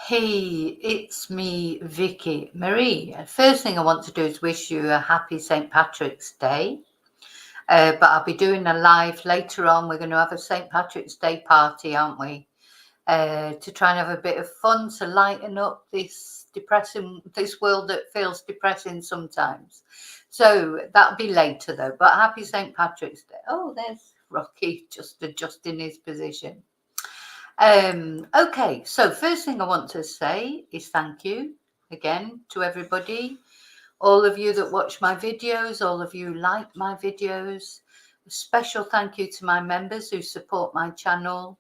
Hey, it's me, Vicky Marie. First thing I want to do is wish you a happy St. Patrick's Day. But I'll be doing a live later on. We're going to have a St. Patrick's Day party, aren't we? To try and have a bit of fun to lighten up this world that feels depressing sometimes. So that'll be later though. But happy St. Patrick's Day. Oh, there's Rocky just adjusting his position. Okay, so first thing I want to say is thank you again to everybody, all of you that watch my videos, all of you like my videos. A special thank you to my members who support my channel.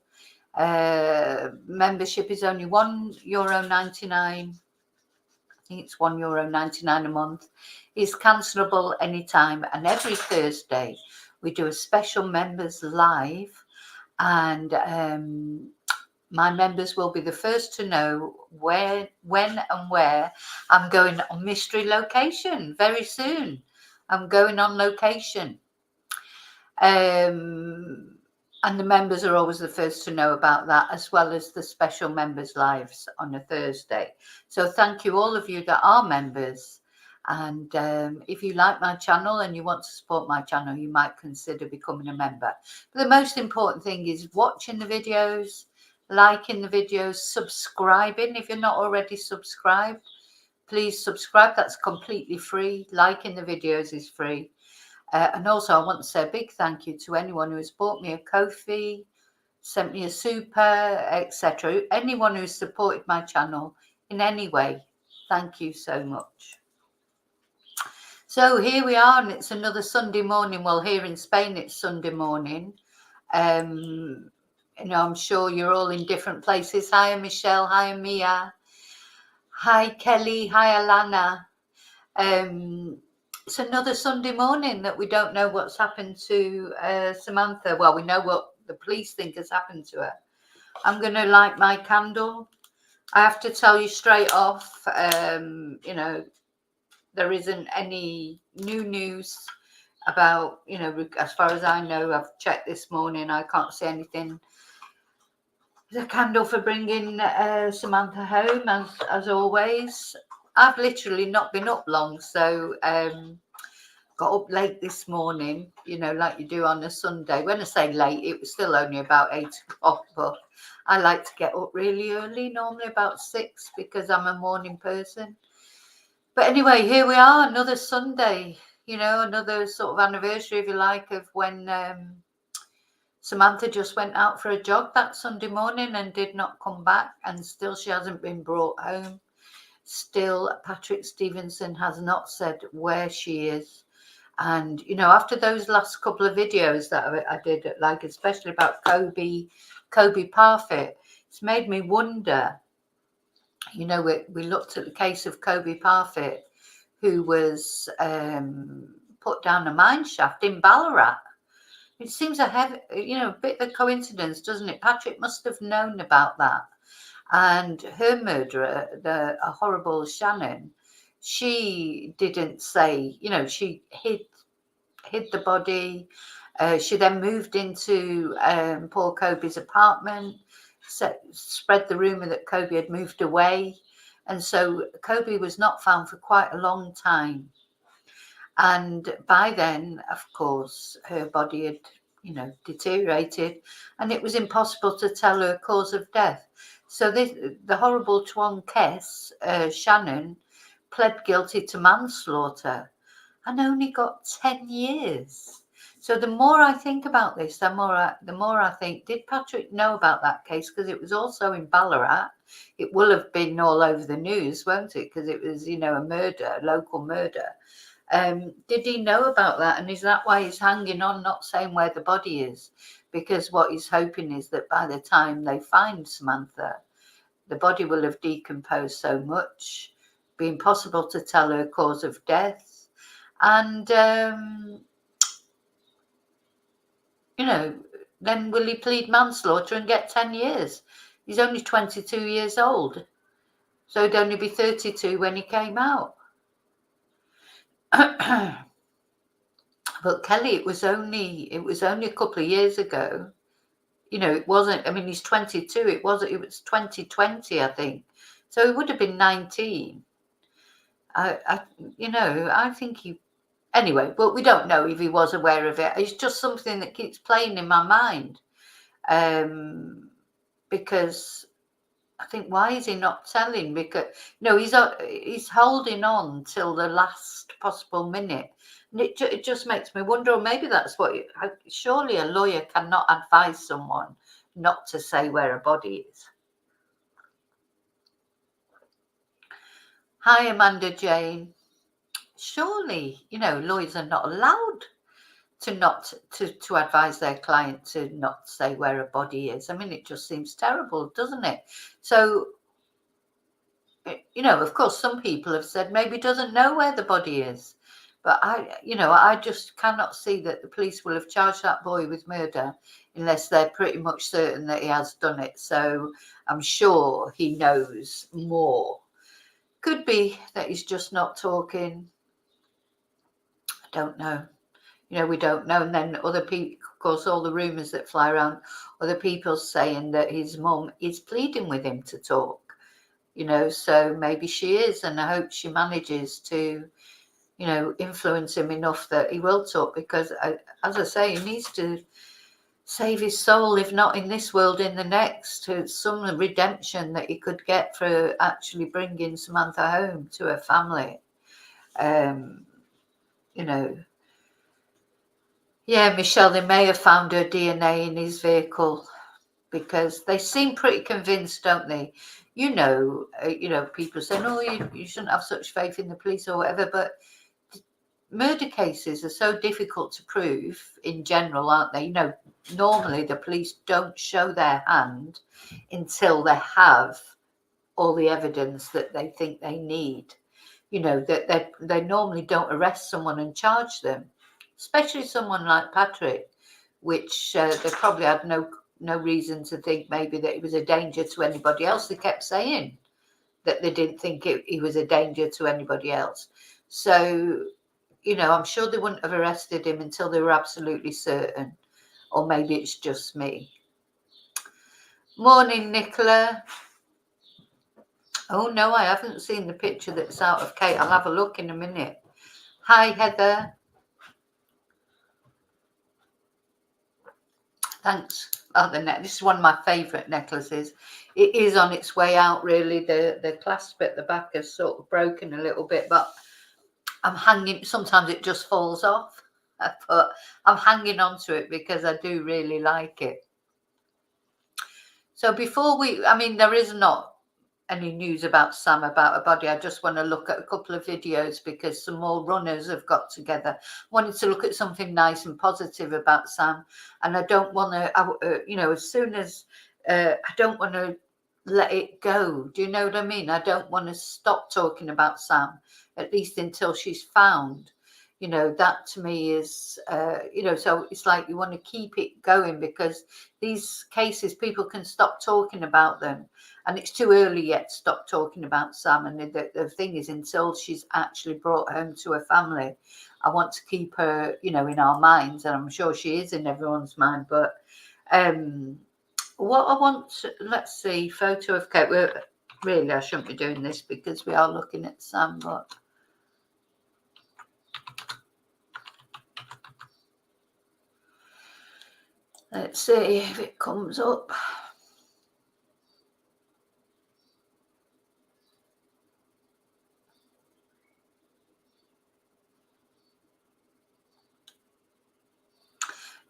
Membership is only €1.99. I think it's €1.99 a month. Is cancelable anytime, and every Thursday we do a special members live, and my members will be the first to know when and where I'm going on mystery location very soon. I'm going on location. And the members are always the first to know about that, as well as the special members lives on a Thursday. So thank you all of you that are members. And if you like my channel and you want to support my channel, you might consider becoming a member. But the most important thing is watching the videos, liking the videos, subscribing. If you're not already subscribed, please subscribe. That's completely free. Liking the videos is free. And also I want to say a big thank you to anyone who has bought me a Ko-fi, sent me a super, etc. Anyone who's supported my channel in any way, thank you so much. So here we are, and it's another Sunday morning. Well, here in Spain it's Sunday morning. I'm sure you're all in different places. Hi, Michelle. Hi, Mia. Hi, Kelly. Hi, Alana. It's another Sunday morning that we don't know what's happened to Samantha. Well, we know what the police think has happened to her. I'm going to light my candle. I have to tell you straight off, there isn't any new news about, as far as I know. I've checked this morning. I can't see anything. The candle for bringing Samantha home, as always. I've literally not been up long, so got up late this morning, like you do on a Sunday. When I say late, it was still only about 8 o'clock, but I like to get up really early, normally about 6, because I'm a morning person. But anyway, here we are, another Sunday, another sort of anniversary, if you like, of when Samantha just went out for a jog that Sunday morning and did not come back, and still she hasn't been brought home. Still, Patrick Stevenson has not said where she is. And, after those last couple of videos that I did, like especially about Kobe Parfit, it's made me wonder, we looked at the case of Kobe Parfit, who was put down a mine shaft in Ballarat. It seems a bit of a coincidence, doesn't it? Patrick must have known about that. And her murderer, a horrible Shannon, she didn't say, she hid the body. She then moved into poor Kobe's apartment, spread the rumour that Kobe had moved away. And so Kobe was not found for quite a long time. And by then, of course, her body had, deteriorated, and it was impossible to tell her cause of death. So the horrible Tuan Kess, Shannon, pled guilty to manslaughter and only got 10 years. So the more I think about this, the more I think, did Patrick know about that case? Because it was also in Ballarat. It will have been all over the news, won't it? Because it was, a murder, a local murder. Did he know about that? And is that why he's hanging on, not saying where the body is? Because what he's hoping is that by the time they find Samantha, the body will have decomposed so much, be impossible to tell her cause of death. And, then will he plead manslaughter and get 10 years? He's only 22 years old. So he'd only be 32 when he came out. But Kelly, it was only a couple of years ago. It wasn't. I mean, he's 22. It was 2020, I think. So he would have been 19. I think he, anyway, but we don't know if he was aware of it. It's just something that keeps playing in my mind. Because I think, why is he not telling? Because he's holding on till the last possible minute, and it just makes me wonder. Or maybe that's what. Surely a lawyer cannot advise someone not to say where a body is. Hi, Amanda Jane. Surely, lawyers are not allowed to advise their client to not say where a body is. I mean, it just seems terrible, doesn't it? So, of course, some people have said maybe doesn't know where the body is. But I just cannot see that the police will have charged that boy with murder unless they're pretty much certain that he has done it. So I'm sure he knows more. Could be that he's just not talking. I don't know. We don't know. And then other people, of course, all the rumours that fly around, other people saying that his mum is pleading with him to talk. So maybe she is, and I hope she manages to, influence him enough that he will talk, because, as I say, he needs to save his soul, if not in this world, in the next, to some redemption that he could get for actually bringing Samantha home to her family. Yeah, Michelle, they may have found her DNA in his vehicle, because they seem pretty convinced, don't they? People saying, "Oh, you shouldn't have such faith in the police," or whatever. But murder cases are so difficult to prove in general, aren't they? Normally the police don't show their hand until they have all the evidence that they think they need. That they normally don't arrest someone and charge them, especially someone like Patrick, which they probably had no reason to think maybe that he was a danger to anybody else. They kept saying that they didn't think he was a danger to anybody else. So, I'm sure they wouldn't have arrested him until they were absolutely certain. Or maybe it's just me. Morning, Nicola. Oh, no, I haven't seen the picture that's out of Kate. I'll have a look in a minute. Hi, Heather. Thanks. Oh, this is one of my favourite necklaces. It is on its way out, really. The clasp at the back is sort of broken a little bit, but I'm hanging. Sometimes it just falls off, but I'm hanging on to it because I do really like it. So there is not any news about Sam, about a body. I just want to look at a couple of videos because some more runners have got together. I wanted to look at something nice and positive about Sam, and I don't want to, as soon as I don't want to let it go. Do you know what I mean? I don't want to stop talking about Sam, at least until she's found. That to me is, so it's like you want to keep it going, because these cases, people can stop talking about them, and it's too early yet to stop talking about Sam. And the thing is, until she's actually brought home to her family, I want to keep her, in our minds, and I'm sure she is in everyone's mind. But what I want, let's see, photo of Kate. Really, I shouldn't be doing this because we are looking at Sam, but let's see if it comes up.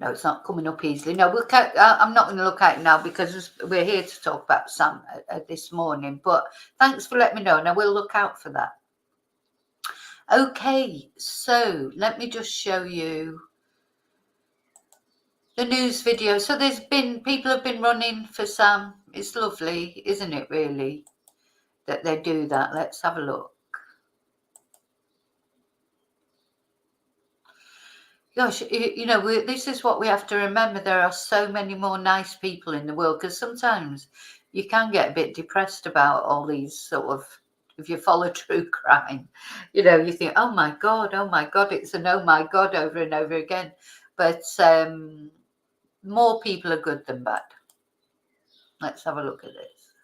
No, it's not coming up easily. No, I'm not going to look at it now because we're here to talk about Sam this morning. But thanks for letting me know, and I will look out for that. Okay, so let me just show you the news video. So people have been running for Sam. It's lovely, isn't it, really, that they do that? Let's have a look. Gosh, this is what we have to remember. There are so many more nice people in the world, because sometimes you can get a bit depressed about all these sort of, if you follow true crime, you think, oh my God, it's an oh my God over and over again. But more people are good than bad. Let's have a look at this.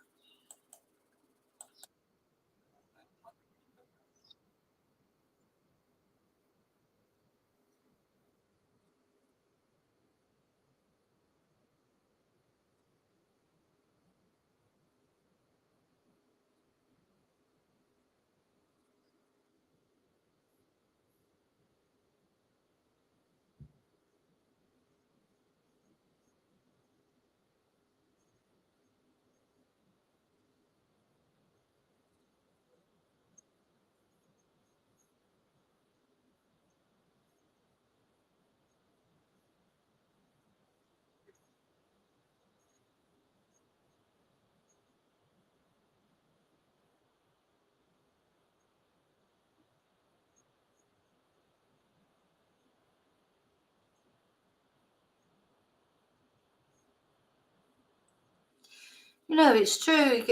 It's true.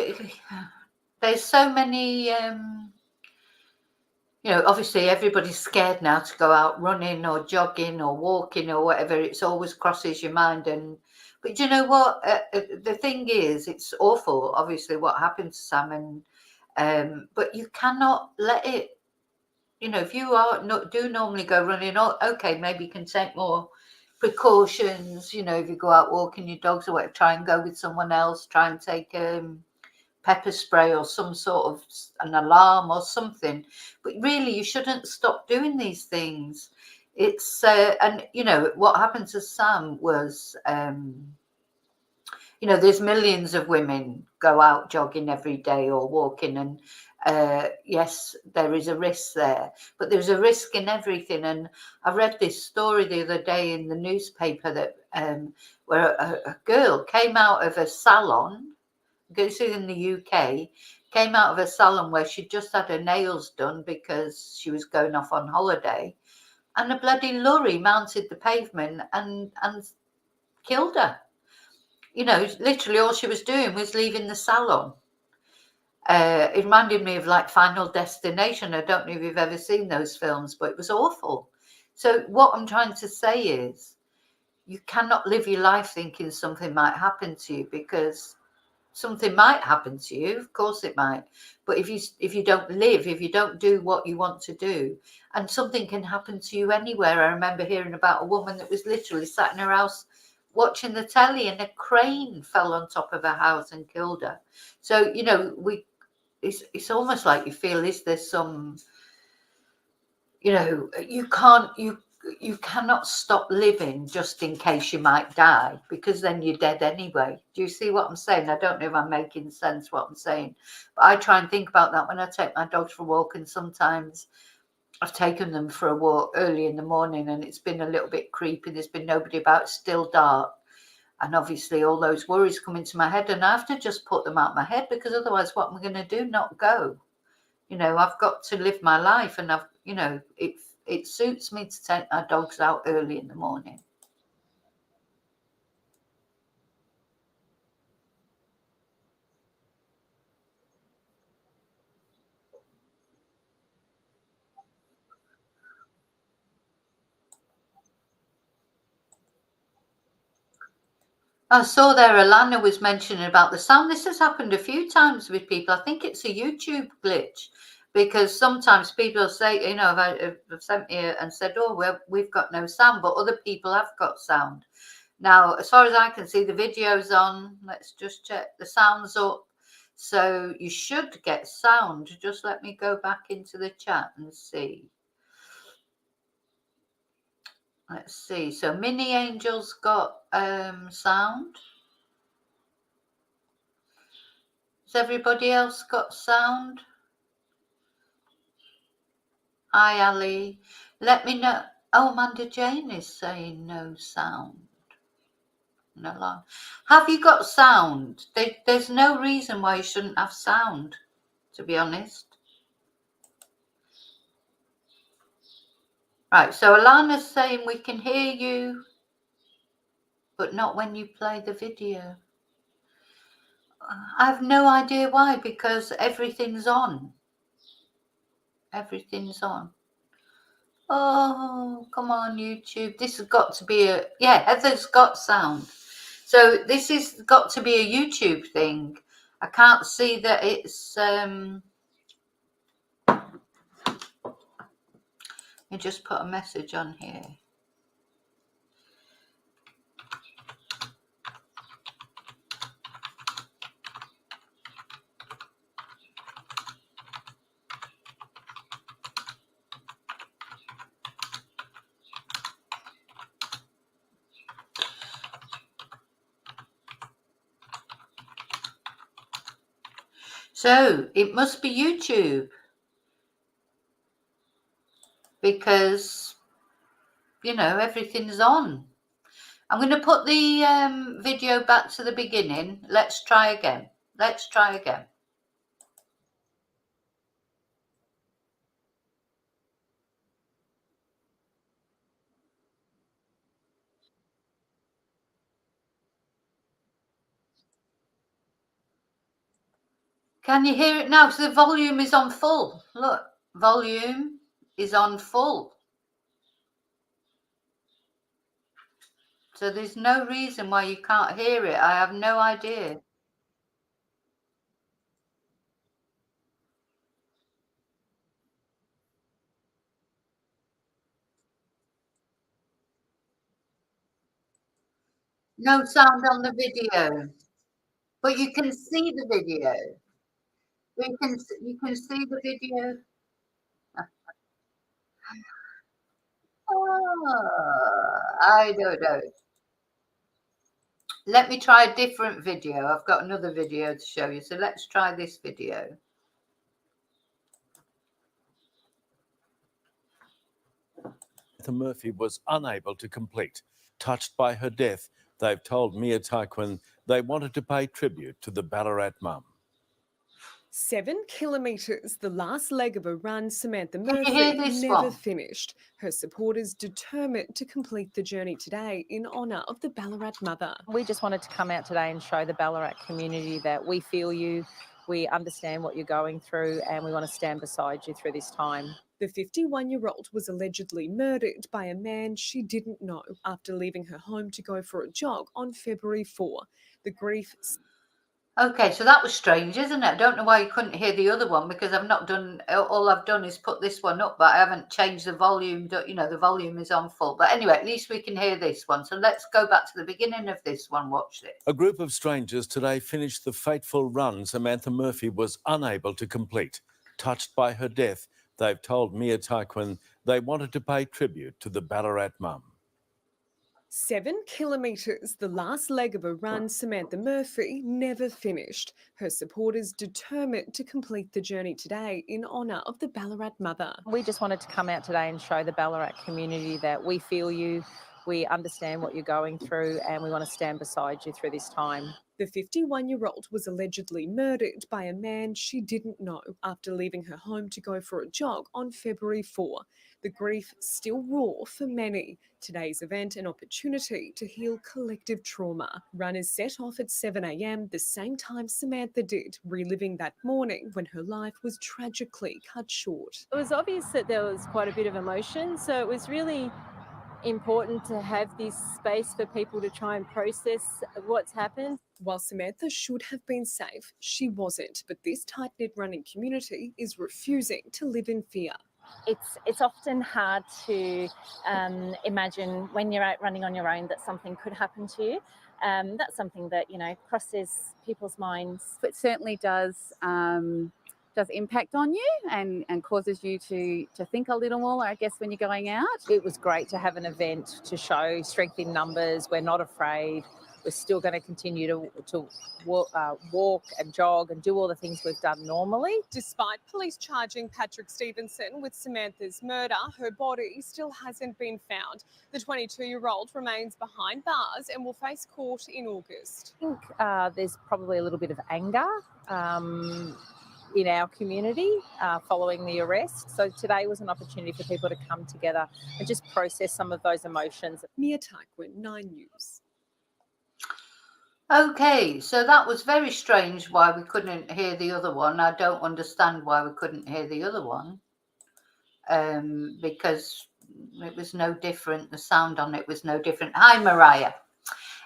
There's so many, obviously everybody's scared now to go out running or jogging or walking or whatever. It's always crosses your mind. But you know what? The thing is, it's awful, obviously, what happened to Sam. But you cannot let it, if you do normally go running, okay, maybe you can take more precautions. If you go out walking your dogs or whatever, try and go with someone else, try and take pepper spray or some sort of an alarm or something. But really, you shouldn't stop doing these things. It's and what happened to Sam was, there's millions of women go out jogging every day or walking, and yes, there is a risk there, but there's a risk in everything. And I read this story the other day in the newspaper that where a girl came out of a salon. This is in the UK. Came out of a salon where she just had her nails done because she was going off on holiday, and a bloody lorry mounted the pavement and killed her. Literally all she was doing was leaving the salon. It reminded me of like Final Destination. I don't know if you've ever seen those films, but it was awful. So what I'm trying to say is, you cannot live your life thinking something might happen to you, because something might happen to you. Of course it might. But if you don't live, if you don't do what you want to do, and something can happen to you anywhere. I remember hearing about a woman that was literally sat in her house watching the telly, and a crane fell on top of her house and killed her. So it's almost like you feel, is there some, you cannot stop living just in case you might die, because then you're dead anyway. Do you see what I'm saying? I don't know if I'm making sense what I'm saying, but I try and think about that when I take my dogs for a walk. And sometimes I've taken them for a walk early in the morning and it's been a little bit creepy. There's been nobody about, it's still dark. And obviously all those worries come into my head, and I have to just put them out of my head, because otherwise what am I going to do? Not go. I've got to live my life, and it suits me to take my dogs out early in the morning. I saw there Alana was mentioning about the sound. This has happened a few times with people. I think it's a YouTube glitch, because sometimes people say, have sent me and said, oh, well, we've got no sound, but other people have got sound. Now, as far as I can see, the video's on. Let's just check. The sound's up. So you should get sound. Just let me go back into the chat and see. Let's see. So Mini Angel's got sound. Has everybody else got sound? Hi, Ali. Let me know. Oh, Amanda Jane is saying no sound. No. Have you got sound? There's no reason why you shouldn't have sound, to be honest. Right, so Alana's saying we can hear you, but not when you play the video. I have no idea why, because everything's on. Everything's on. Oh, come on, YouTube. This has got to be Heather's got sound. So this has got to be a YouTube thing. I can't see that it's you just put a message on here. So it must be YouTube, because everything's on. I'm going to put the video back to the beginning. Let's try again. Let's try again. Can you hear it now? So the volume is on full. Look, volume is on full. So there's no reason why you can't hear it. I have no idea. No sound on the video, but you can see the video. You can see the video. I don't know. Let me try a different video. I've got another video to show you. So let's try this video. Samantha Murphy was unable to complete. Touched by her death, they've told Mia Taquin they wanted to pay tribute to the Ballarat mum. 7 kilometres, the last leg of a run Samantha Can you hear Murphy this never one? finished. Her supporters determined to complete the journey today in honour of the Ballarat mother. We just wanted to come out today and show the Ballarat community that we feel you, we understand what you're going through, and we want to stand beside you through this time. The 51-year-old was allegedly murdered by a man she didn't know after leaving her home to go for a jog on February 4. The grief... Okay, so that was strange, isn't it? I don't know why you couldn't hear the other one, because I've not done, all I've done is put this one up, but I haven't changed the volume. You know, the volume is on full. But anyway, at least we can hear this one. So let's go back to the beginning of this one. Watch this. A group of strangers today finished the fateful run Samantha Murphy was unable to complete. Touched by her death, they've told Mia Taquin they wanted to pay tribute to the Ballarat mum. 7 kilometres, the last leg of a run Samantha Murphy never finished. Her supporters determined to complete the journey today in honour of the Ballarat mother. We just wanted to come out today and show the Ballarat community that we feel you, we understand what you're going through, and we want to stand beside you through this time. The 51-year-old was allegedly murdered by a man she didn't know after leaving her home to go for a jog on February 4. The grief still raw for many. Today's event an opportunity to heal collective trauma. Runners set off at 7 a.m, the same time Samantha did, reliving that morning when her life was tragically cut short. It was obvious that there was quite a bit of emotion, so it was really important to have this space for people to try and process what's happened. While Samantha should have been safe, she wasn't, but this tight-knit running community is refusing to live in fear. It's often hard to imagine when you're out running on your own that something could happen to you. That's something that, you know, crosses people's minds. It certainly does impact on you and causes you to think a little more, I guess, when you're going out. It was great to have an event to show strength in numbers. We're not afraid. We're still going to continue to walk and jog and do all the things we've done normally. Despite police charging Patrick Stevenson with Samantha's murder, her body still hasn't been found. The 22-year-old remains behind bars and will face court in August. I think there's probably a little bit of anger in our community following the arrest. So today was an opportunity for people to come together and just process some of those emotions. Mia Taquin, 9 News. Okay, so that was very strange why we couldn't hear the other one. I don't understand why we couldn't hear the other one, because it was no different. The sound on it was no different. Hi, Mariah.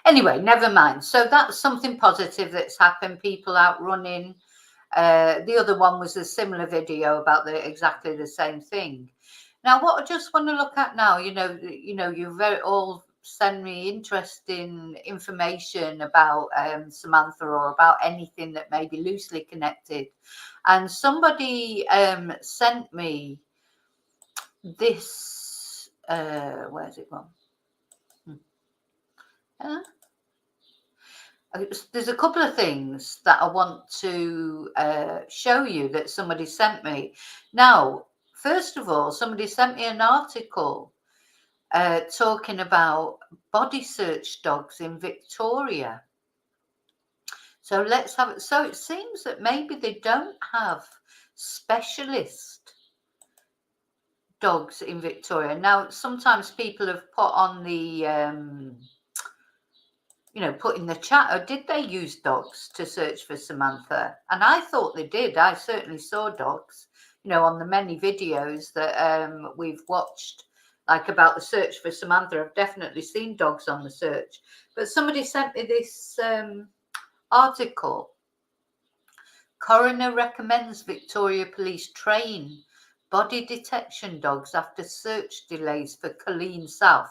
Anyway, never mind. So that's something positive that's happened. People out running. The other one was a similar video about exactly the same thing. Now, what I just want to look at now, you very all send me interesting information about Samantha or about anything that may be loosely connected. And somebody sent me this, where's it gone? There's a couple of things that I want to show you that somebody sent me. Now, first of all, somebody sent me an article talking about body search dogs in Victoria. So let's have it. So it seems that maybe they don't have specialist dogs in Victoria. Now, sometimes people have put on the, put in the chat, or did they use dogs to search for Samantha? And I thought they did. I certainly saw dogs, on the many videos that we've watched, like about the search for Samantha. I've definitely seen dogs on the search. But somebody sent me this article. Coroner recommends Victoria Police train body detection dogs after search delays for Colleen South.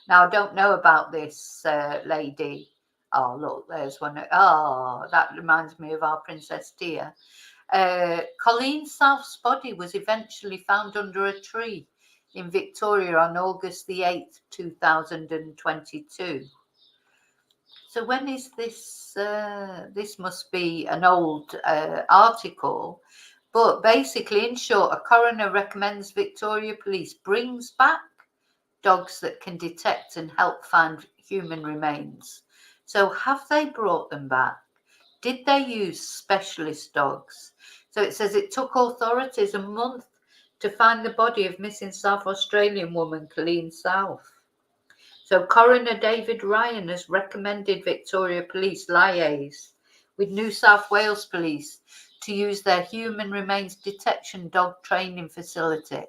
Now, I don't know about this lady. Oh, look, there's one. Oh, that reminds me of our Princess Dia. Colleen South's body was eventually found under a tree in Victoria on August the 8th, 2022. So when is this? This must be an old article. But basically, in short, a coroner recommends Victoria Police brings back dogs that can detect and help find human remains. So have they brought them back? Did they use specialist dogs? So it says it took authorities a month to find the body of missing South Australian woman Colleen South. So Coroner David Ryan has recommended Victoria Police liaise with New South Wales Police to use their human remains detection dog training facility.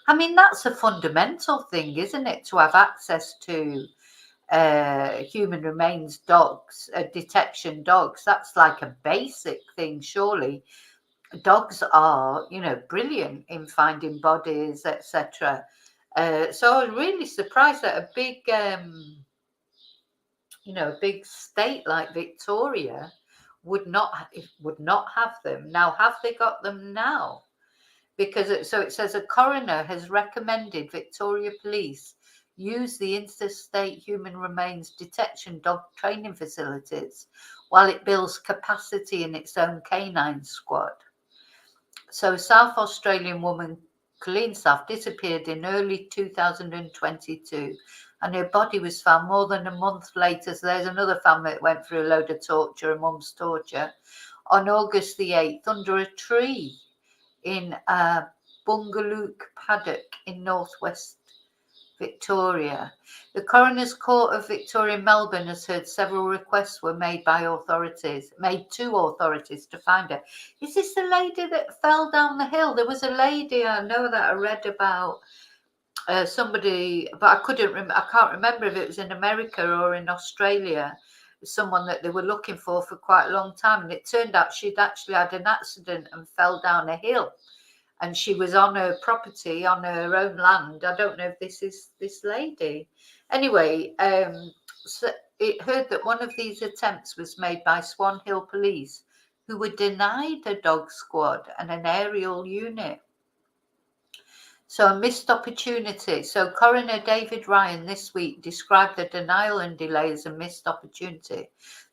I mean, that's a fundamental thing, isn't it, to have access to human remains dogs, detection dogs. That's like a basic thing, surely. Dogs are, brilliant in finding bodies, etc. So I was really surprised that a big, a big state like Victoria would not have them. Now, have they got them now? Because it says a coroner has recommended Victoria Police use the interstate human remains detection dog training facilities while it builds capacity in its own canine squad. So South Australian woman Colleen South disappeared in early 2022 and her body was found more than a month later. So there's another family that went through a load of torture, a mum's torture, on August the 8th under a tree in a Bungalook paddock in northwest Victoria. The Coroner's Court of Victoria, Melbourne, has heard several requests were made to authorities to find her. Is this the lady that fell down the hill? There was a lady, I know that I read about somebody, but I can't remember if it was in America or in Australia, someone that they were looking for quite a long time. And it turned out she'd actually had an accident and fell down a hill. And she was on her property, on her own land. I don't know if this is this lady. Anyway, so it heard that one of these attempts was made by Swan Hill Police, who were denied a dog squad and an aerial unit. So a missed opportunity. So Coroner David Ryan this week described the denial and delay as a missed opportunity.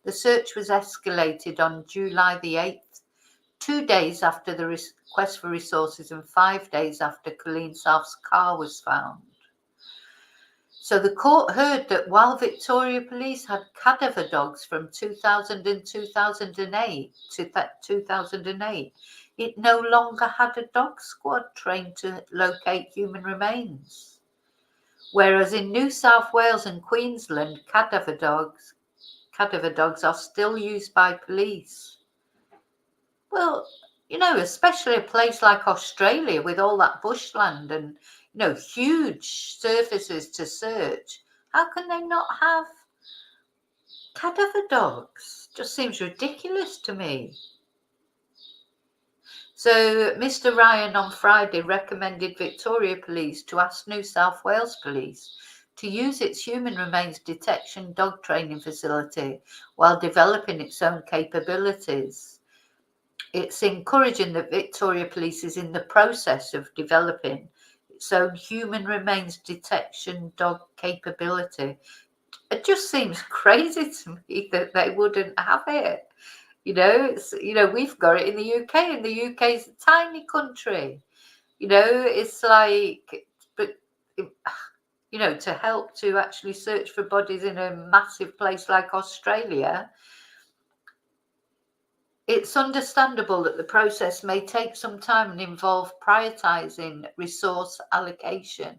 The search was escalated on July the 8th, 2 days after the request for resources and 5 days after Colleen South's car was found. So the court heard that while Victoria Police had cadaver dogs from 2000 and 2008 to 2008, it no longer had a dog squad trained to locate human remains. Whereas in New South Wales and Queensland, cadaver dogs are still used by police. Well, especially a place like Australia with all that bushland and, huge surfaces to search. How can they not have cadaver dogs? Just seems ridiculous to me. So Mr. Ryan on Friday recommended Victoria Police to ask New South Wales Police to use its human remains detection dog training facility while developing its own capabilities. It's encouraging that Victoria Police is in the process of developing its own human remains detection dog capability. It just seems crazy to me that they wouldn't have it. We've got it in the UK, and the UK is a tiny country. It's like, but, to help to actually search for bodies in a massive place like Australia, it's understandable that the process may take some time and involve prioritising resource allocation.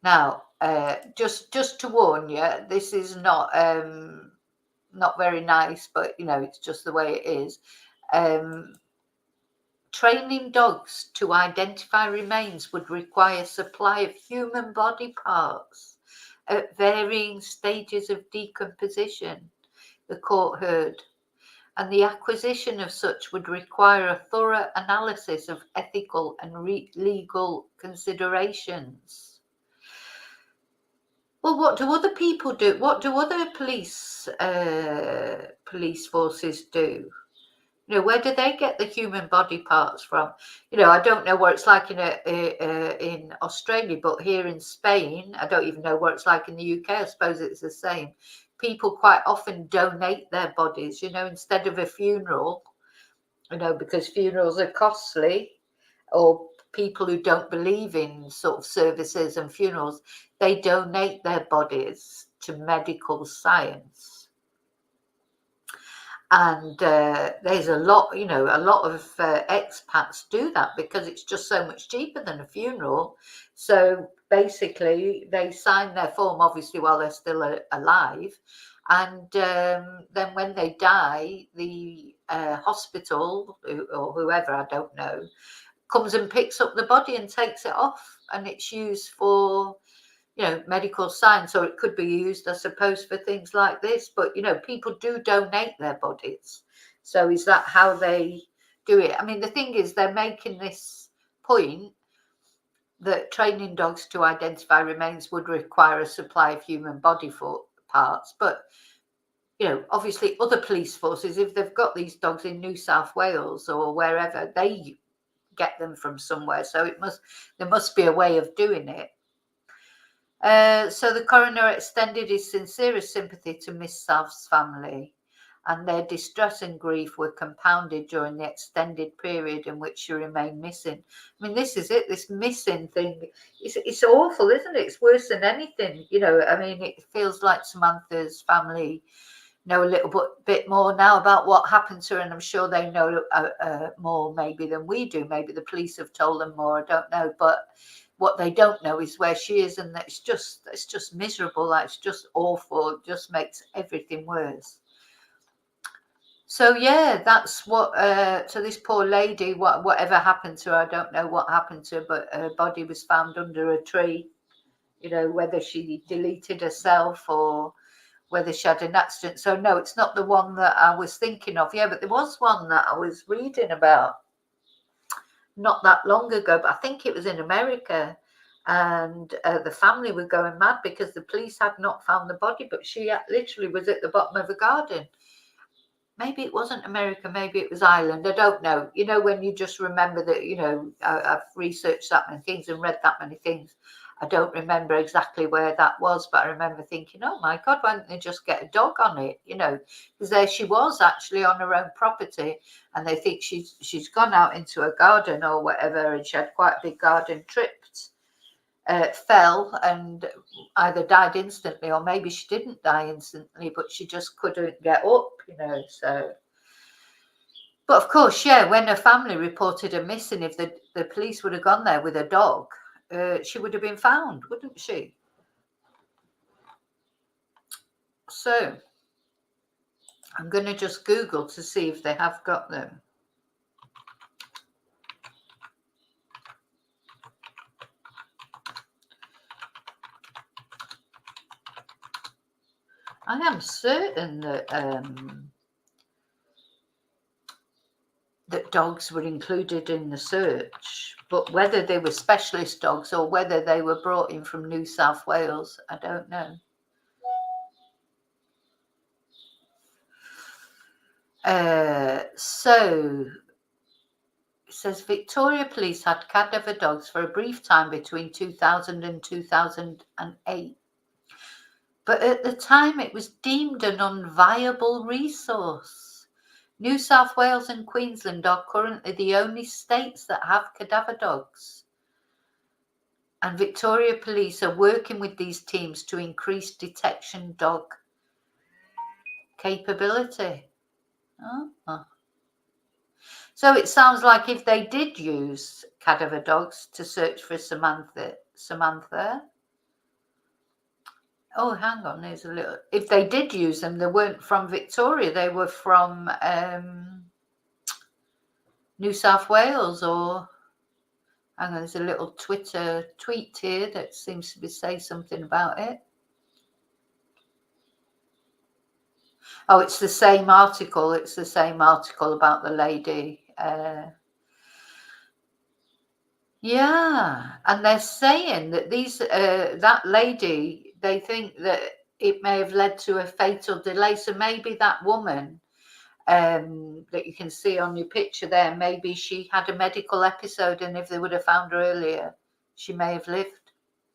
Now, just to warn you, this is not very nice, but you know, it's just the way it is. Training dogs to identify remains would require supply of human body parts at varying stages of decomposition, the court heard, and the acquisition of such would require a thorough analysis of ethical and legal considerations. Well, what do other people do? What do other police forces do? You know, where do they get the human body parts from? You know, I don't know what it's like in Australia, but here in Spain, I don't even know what it's like in the UK. I suppose it's the same. People quite often donate their bodies, you know, instead of a funeral, you know, because funerals are costly, or people who don't believe in sort of services and funerals, they donate their bodies to medical science. And there's a lot, you know, a lot of expats do that because it's just so much cheaper than a funeral. So basically, they sign their form, obviously, while they're still alive. And then when they die, the hospital or whoever, I don't know, comes and picks up the body and takes it off. And it's used for, you know, medical science, or it could be used, I suppose, for things like this. But, you know, people do donate their bodies. So is that how they do it? I mean, the thing is, they're making this point that training dogs to identify remains would require a supply of human body parts. But, you know, obviously other police forces, if they've got these dogs in New South Wales or wherever, they get them from somewhere. So there must be a way of doing it. So the coroner extended his sincerest sympathy to Miss Sav's family, and their distress and grief were compounded during the extended period in which she remained missing. I mean, this is it, this missing thing. It's awful, isn't it? It's worse than anything. You know, I mean, it feels like Samantha's family know a little bit more now about what happened to her, and I'm sure they know more maybe than we do. Maybe the police have told them more, I don't know, but what they don't know is where she is, and it's just miserable. Like, it's just awful. It just makes everything worse. So yeah, that's what. So this poor lady, whatever happened to her, I don't know what happened to her, but her body was found under a tree. You know, whether she deleted herself or whether she had an accident. So no, it's not the one that I was thinking of. Yeah, but there was one that I was reading about not that long ago, but I think it was in America, and the family were going mad because the police had not found the body, but she literally was at the bottom of a garden. Maybe it wasn't America, maybe it was Ireland, I don't know. You know, when you just remember that, you know, I've researched that many things and read that many things. I don't remember exactly where that was, but I remember thinking, oh my God, why didn't they just get a dog on it? You know, because there she was actually on her own property, and they think she's gone out into a garden or whatever, and she had quite a big garden, tripped, fell, and either died instantly, or maybe she didn't die instantly, but she just couldn't get up, you know. So, but of course, yeah, when her family reported her missing, if the police would have gone there with a dog, she would have been found, wouldn't she? So I'm going to just Google to see if they have got them. I am certain that that dogs were included in the search, but whether they were specialist dogs or whether they were brought in from New South Wales, I don't know. So it says Victoria Police had cadaver dogs for a brief time between 2000 and 2008. But at the time, it was deemed an unviable resource. New South Wales and Queensland are currently the only states that have cadaver dogs. And Victoria Police are working with these teams to increase detection dog capability. Oh. So it sounds like if they did use cadaver dogs to search for Samantha, Oh, hang on. There's a little. If they did use them, they weren't from Victoria. They were from New South Wales, or hang on. There's a little Twitter tweet here that seems to say something about it. Oh, it's the same article. It's the same article about the lady. Yeah, and they're saying that that lady, they think that it may have led to a fatal delay. So maybe that woman that you can see on your picture there, maybe she had a medical episode, and if they would have found her earlier, she may have lived.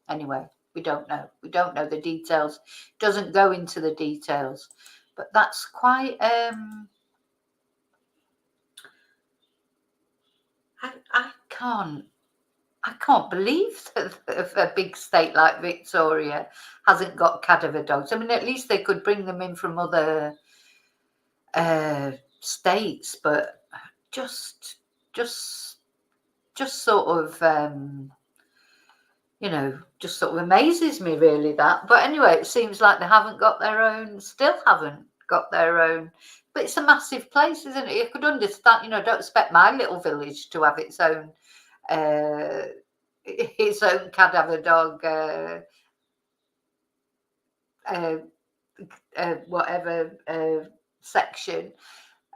Anyway, we don't know. We don't know the details. It doesn't go into the details, but that's quite. I can't believe that a big state like Victoria hasn't got cadaver dogs. I mean, at least they could bring them in from other states, but just sort of just sort of amazes me really that. But anyway, it seems like they haven't got their own. Still haven't got their own. But it's a massive place, isn't it? You could understand. Don't expect my little village to have its own cadaver dog, whatever section.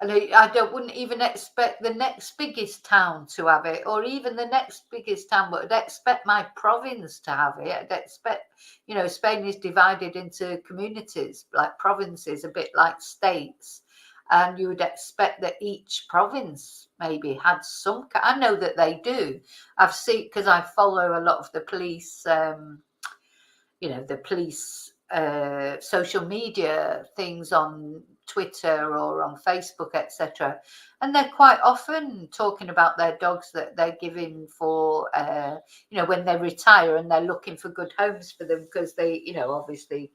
And wouldn't even expect the next biggest town to have it, or even the next biggest town, but I'd expect my province to have it. I'd expect, Spain is divided into communities, like provinces, a bit like states. And you would expect that each province maybe had some. I know that they do. I've seen, because I follow a lot of the police, the police social media things on Twitter or on Facebook, etc. And they're quite often talking about their dogs that they're giving for, when they retire, and they're looking for good homes for them, because they, obviously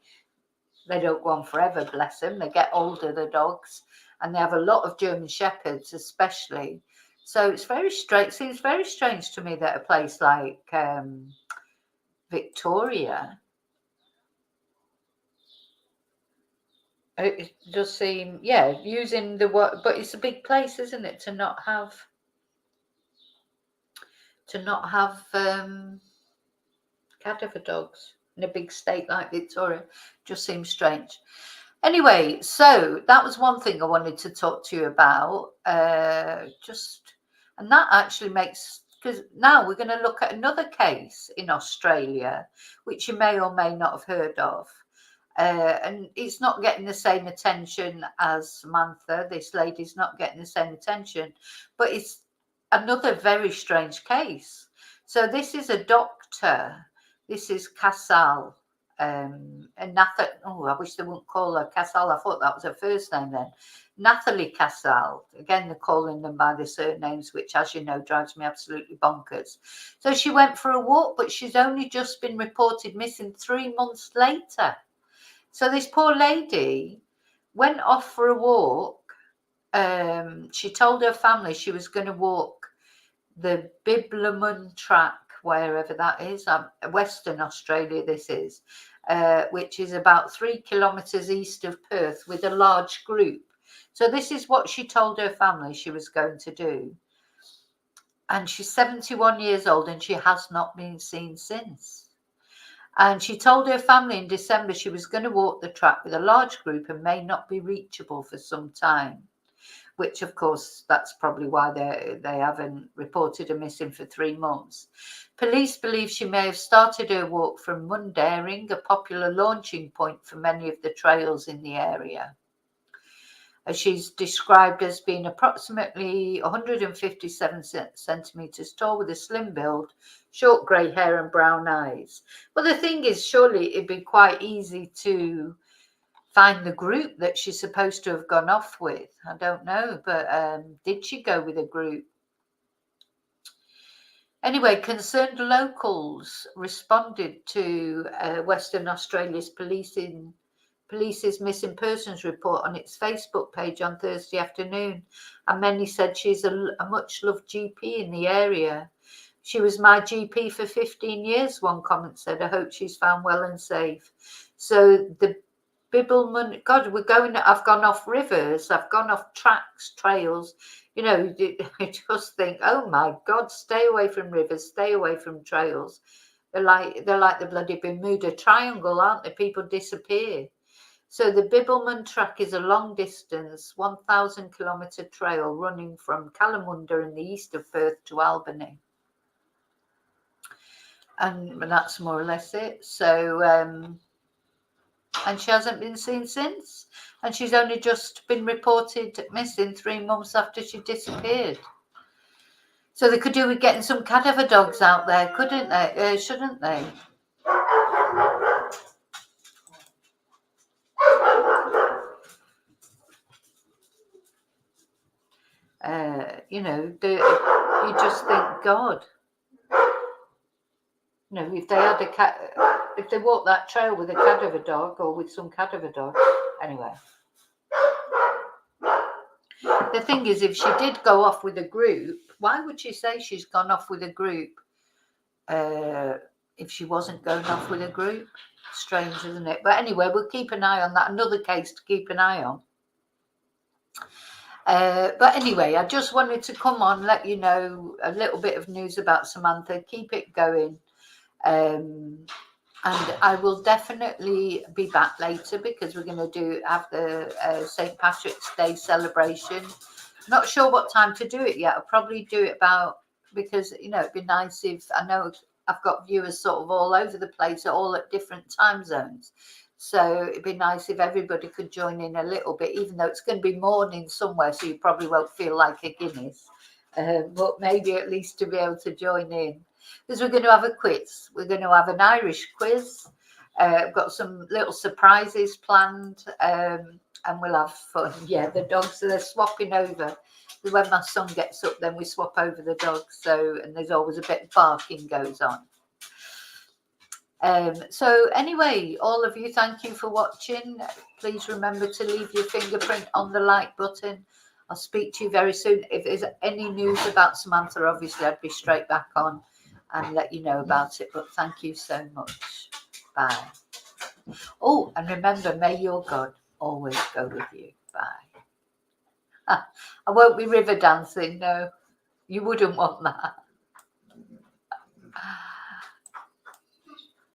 they don't go on forever, bless them. They get older, the dogs, and they have a lot of German Shepherds especially. So it's very strange. It seems very strange to me that a place like Victoria, it does seem, using the word, but it's a big place, isn't it, to not have cadaver dogs in a big state like Victoria. Just seems strange. Anyway, so that was one thing I wanted to talk to you about. And that actually makes, because now we're going to look at another case in Australia, which you may or may not have heard of. And it's not getting the same attention as Samantha. This lady's not getting the same attention, but it's another very strange case. So this is a doctor. This is Casal. And I wish they wouldn't call her Casal. I thought that was her first name then. Nathalie Casal. Again, they're calling them by their surnames, which, as you know, drives me absolutely bonkers. So she went for a walk, but she's only just been reported missing 3 months later. So this poor lady went off for a walk. She told her family she was going to walk the Biblemun track, wherever that is, Western Australia this is, which is about 3 kilometres east of Perth, with a large group. So this is what she told her family she was going to do. And she's 71 years old, and she has not been seen since. And she told her family in December she was going to walk the track with a large group and may not be reachable for some time, which, of course, that's probably why they haven't reported her missing for 3 months. Police believe she may have started her walk from Mundaring, a popular launching point for many of the trails in the area. She's described as being approximately 157 centimetres tall, with a slim build, short grey hair and brown eyes. Well, the thing is, surely it'd be quite easy to find the group that she's supposed to have gone off with. I don't know, but did she go with a group? Anyway, concerned locals responded to Western Australia's police's missing persons report on its Facebook page on Thursday afternoon, and many said she's a much loved GP in the area. She was my GP for 15 years, one comment said. I hope she's found well and safe. So the Bibbulmun, God, I've gone off rivers, I've gone off tracks, trails. You know, I just think, oh my God, stay away from rivers, stay away from trails. They're like the bloody Bermuda Triangle, aren't they? People disappear. So the Bibbulmun track is a long distance, 1,000 kilometre trail running from Kalamunda in the east of Perth to Albany. And that's more or less it. So, and she hasn't been seen since. And she's only just been reported missing 3 months after she disappeared. So they could do with getting some cadaver dogs out there, couldn't they? Shouldn't they? You know, you just think, God, you know, if they had if they walked that trail with a cadaver dog or with some cadaver dog, anyway. The thing is, if she did go off with a group, why would she say she's gone off with a group if she wasn't going off with a group? Strange, isn't it? But anyway, we'll keep an eye on that. Another case to keep an eye on. But anyway, I just wanted to come on, let you know a little bit of news about Samantha. Keep it going. And I will definitely be back later because we're going to have the St. Patrick's Day celebration. Not sure what time to do it yet. I'll probably do it because, you know, it'd be nice if, I know I've got viewers sort of all over the place, all at different time zones. So it'd be nice if everybody could join in a little bit, even though it's going to be morning somewhere, so you probably won't feel like a Guinness. But maybe at least to be able to join in. Because we're going to have a quiz. We're going to have an Irish quiz. I've got some little surprises planned, and we'll have fun. Yeah, the dogs, they're swapping over. When my son gets up, then we swap over the dogs. So, and there's always a bit of barking goes on. So anyway, all of you, thank you for watching. Please remember to leave your fingerprint on the like button. I'll speak to you very soon. If there's any news about Samantha, obviously I'd be straight back on and let you know about it. But thank you so much. Bye. Oh, and remember, may your God always go with you. Bye. I won't be river dancing, no. You wouldn't want that.